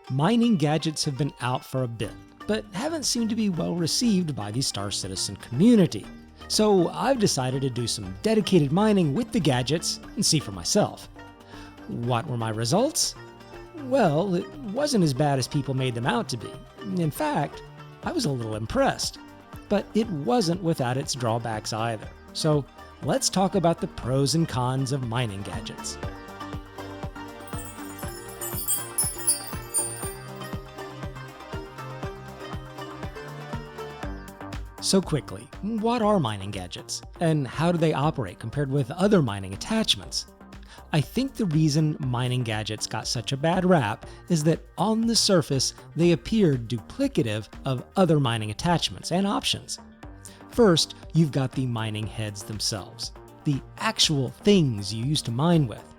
Mining gadgets have been out for a bit, but haven't seemed to be well received by the Star Citizen community. So I've decided to do some dedicated mining with the gadgets and see for myself. What were my results? Well, it wasn't as bad as people made them out to be. In fact, I was a little impressed. But it wasn't without its drawbacks either. So let's talk about the pros and cons of mining gadgets. So quickly, what are mining gadgets, and how do they operate compared with other mining attachments? I think the reason mining gadgets got such a bad rap is that on the surface they appeared duplicative of other mining attachments and options. First, you've got the mining heads themselves, the actual things you use to mine with.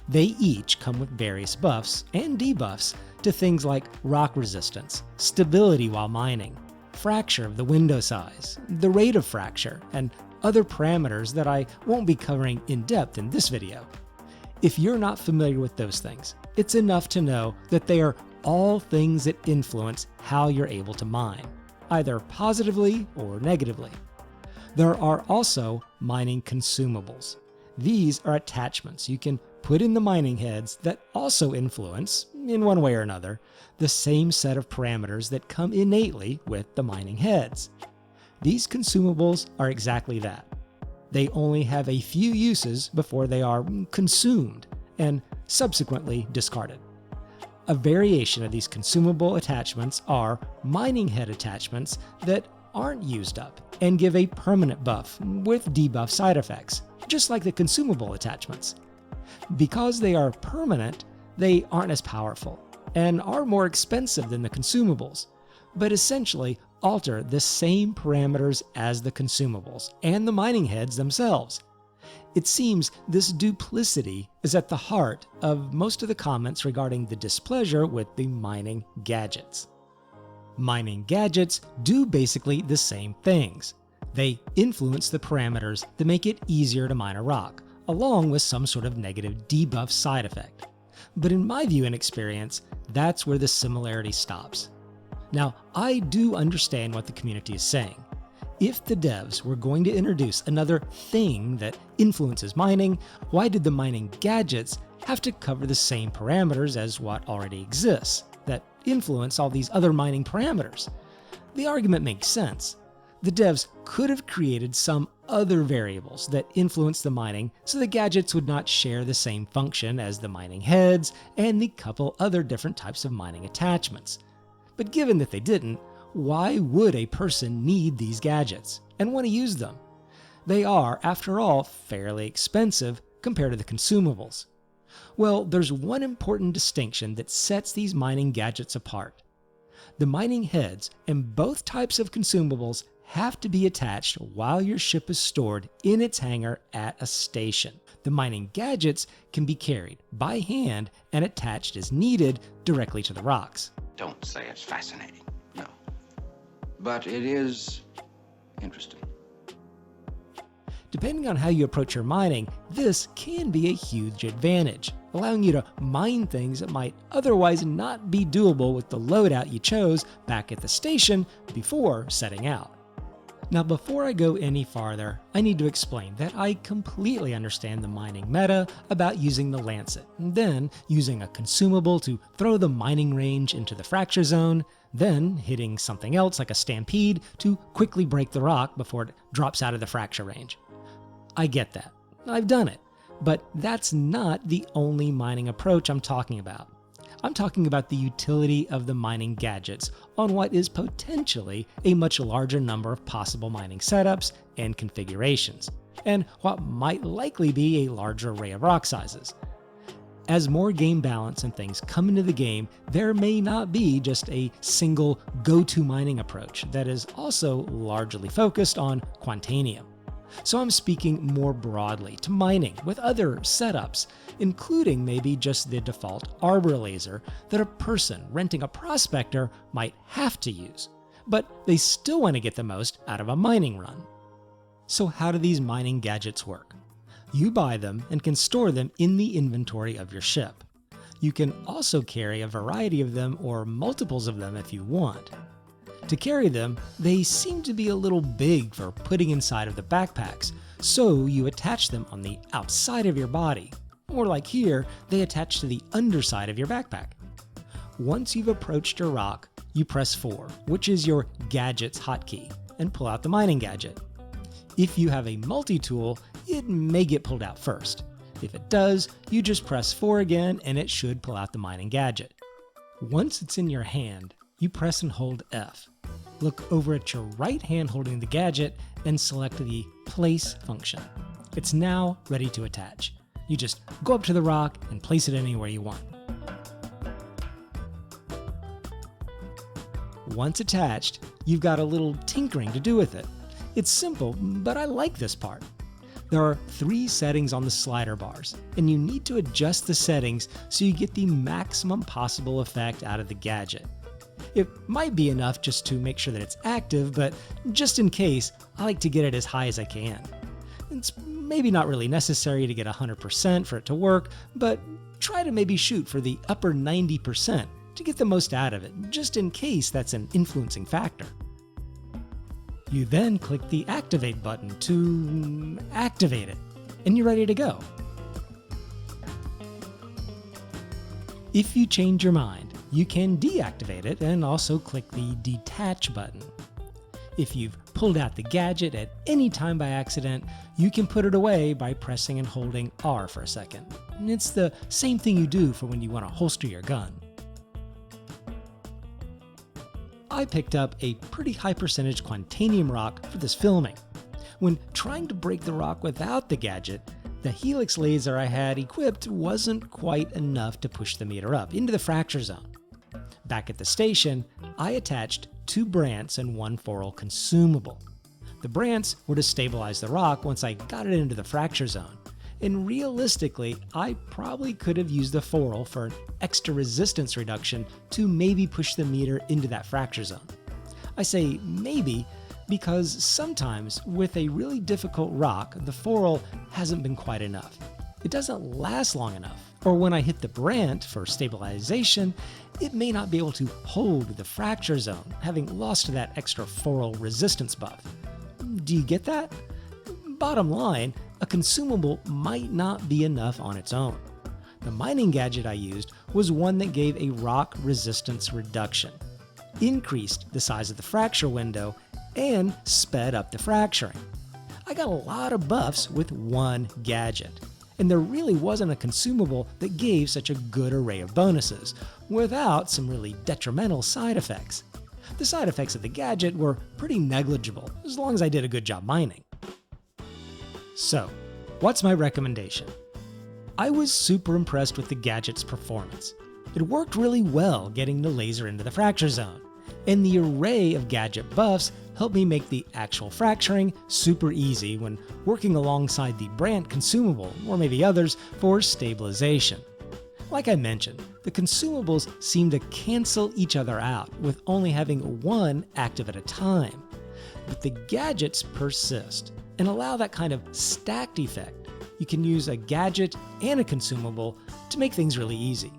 They each come with various buffs and debuffs to things like rock resistance, stability while mining, fracture of the window size, the rate of fracture, and other parameters that I won't be covering in depth in this video. If you're not familiar with those things, it's enough to know that they are all things that influence how you're able to mine, either positively or negatively. There are also mining consumables. These are attachments you can put in the mining heads that also influence, in one way or another, the same set of parameters that come innately with the mining heads. These consumables are exactly that. They only have a few uses before they are consumed and subsequently discarded. A variation of these consumable attachments are mining head attachments that aren't used up and give a permanent buff with debuff side effects, just like the consumable attachments. Because they are permanent, they aren't as powerful and are more expensive than the consumables, but essentially alter the same parameters as the consumables and the mining heads themselves. It seems this duplicity is at the heart of most of the comments regarding the displeasure with the mining gadgets. Mining gadgets do basically the same things. They influence the parameters that make it easier to mine a rock, along with some sort of negative debuff side effect. But in my view and experience, that's where the similarity stops. Now, I do understand what the community is saying. If the devs were going to introduce another thing that influences mining, why did the mining gadgets have to cover the same parameters as what already exists that influence all these other mining parameters? The argument makes sense. The devs could have created some other variables that influence the mining so the gadgets would not share the same function as the mining heads and the couple other different types of mining attachments. But given that they didn't, why would a person need these gadgets and want to use them? They are, after all, fairly expensive compared to the consumables. Well, there's one important distinction that sets these mining gadgets apart. The mining heads and both types of consumables have to be attached while your ship is stored in its hangar at a station. The mining gadgets can be carried by hand and attached as needed directly to the rocks. Don't say it's fascinating. No. But it is interesting. Depending on how you approach your mining, this can be a huge advantage, allowing you to mine things that might otherwise not be doable with the loadout you chose back at the station before setting out. Now, before I go any farther, I need to explain that I completely understand the mining meta about using the Lancet, and then using a consumable to throw the mining range into the fracture zone, then hitting something else like a stampede to quickly break the rock before it drops out of the fracture range. I get that. I've done it. But that's not the only mining approach I'm talking about. I'm talking about the utility of the mining gadgets on what is potentially a much larger number of possible mining setups and configurations, and what might likely be a larger array of rock sizes. As more game balance and things come into the game, there may not be just a single go-to mining approach that is also largely focused on Quantanium. So I'm speaking more broadly to mining with other setups, including maybe just the default arbor laser that a person renting a Prospector might have to use, but they still want to get the most out of a mining run. So how do these mining gadgets work? You buy them and can store them in the inventory of your ship. You can also carry a variety of them or multiples of them if you want. To carry them, they seem to be a little big for putting inside of the backpacks, so you attach them on the outside of your body. Or like here, they attach to the underside of your backpack. Once you've approached your rock, you press 4, which is your gadget's hotkey, and pull out the mining gadget. If you have a multi-tool, it may get pulled out first. If it does, you just press 4 again and it should pull out the mining gadget. Once it's in your hand, you press and hold F. Look over at your right hand holding the gadget and select the Place function. It's now ready to attach. You just go up to the rock and place it anywhere you want. Once attached, you've got a little tinkering to do with it. It's simple, but I like this part. There are 3 settings on the slider bars, and you need to adjust the settings so you get the maximum possible effect out of the gadget. It might be enough just to make sure that it's active, but just in case, I like to get it as high as I can. It's maybe not really necessary to get 100% for it to work, but try to maybe shoot for the upper 90% to get the most out of it, just in case that's an influencing factor. You then click the Activate button to activate it, and you're ready to go. If you change your mind, you can deactivate it and also click the Detach button. If you've pulled out the gadget at any time by accident, you can put it away by pressing and holding R for a second. And it's the same thing you do for when you want to holster your gun. I picked up a pretty high percentage Quantanium rock for this filming. When trying to break the rock without the gadget, the helix laser I had equipped wasn't quite enough to push the meter up into the fracture zone. Back at the station, I attached 2 brants and 1 ferrule consumable. The brants were to stabilize the rock once I got it into the fracture zone, and realistically, I probably could have used the ferrule for an extra resistance reduction to maybe push the meter into that fracture zone. I say maybe because sometimes with a really difficult rock, the ferrule hasn't been quite enough. It doesn't last long enough, or when I hit the brant for stabilization, it may not be able to hold the fracture zone, having lost that extra ferrule resistance buff. Do you get that? Bottom line, a consumable might not be enough on its own. The mining gadget I used was one that gave a rock resistance reduction, increased the size of the fracture window, and sped up the fracturing. I got a lot of buffs with one gadget, and there really wasn't a consumable that gave such a good array of bonuses, without some really detrimental side effects. The side effects of the gadget were pretty negligible, as long as I did a good job mining. So, what's my recommendation? I was super impressed with the gadget's performance. It worked really well getting the laser into the fracture zone, and the array of gadget buffs helped me make the actual fracturing super easy when working alongside the brant consumable, or maybe others, for stabilization. Like I mentioned, the consumables seem to cancel each other out, with only having one active at a time. But the gadgets persist and allow that kind of stacked effect. You can use a gadget and a consumable to make things really easy.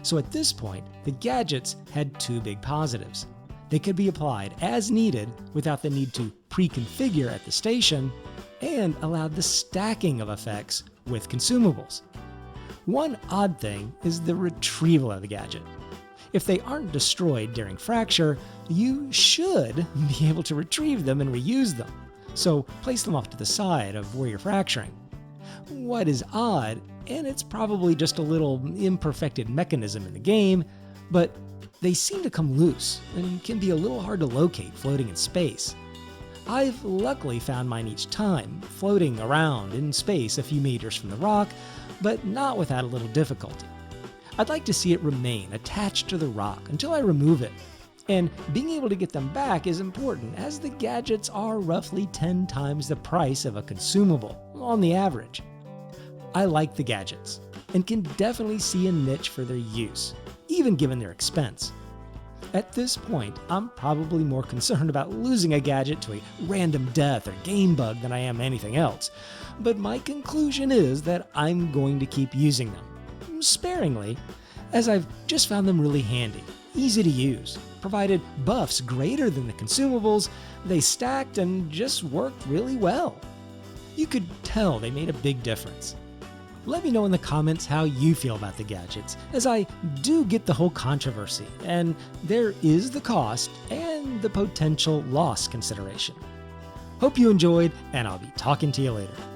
So at this point, the gadgets had 2 big positives. They could be applied as needed without the need to pre-configure at the station, and allowed the stacking of effects with consumables. One odd thing is the retrieval of the gadget. If they aren't destroyed during fracture, you should be able to retrieve them and reuse them. So place them off to the side of where you're fracturing. What is odd, and it's probably just a little imperfected mechanism in the game, but they seem to come loose and can be a little hard to locate floating in space. I've luckily found mine each time, floating around in space a few meters from the rock, but not without a little difficulty. I'd like to see it remain attached to the rock until I remove it. And being able to get them back is important, as the gadgets are roughly 10 times the price of a consumable, on the average. I like the gadgets, and can definitely see a niche for their use, even given their expense. At this point, I'm probably more concerned about losing a gadget to a random death or game bug than I am anything else, but my conclusion is that I'm going to keep using them, sparingly, as I've just found them really handy, easy to use, provided buffs greater than the consumables, they stacked and just worked really well. You could tell they made a big difference. Let me know in the comments how you feel about the gadgets, as I do get the whole controversy, and there is the cost and the potential loss consideration. Hope you enjoyed, and I'll be talking to you later.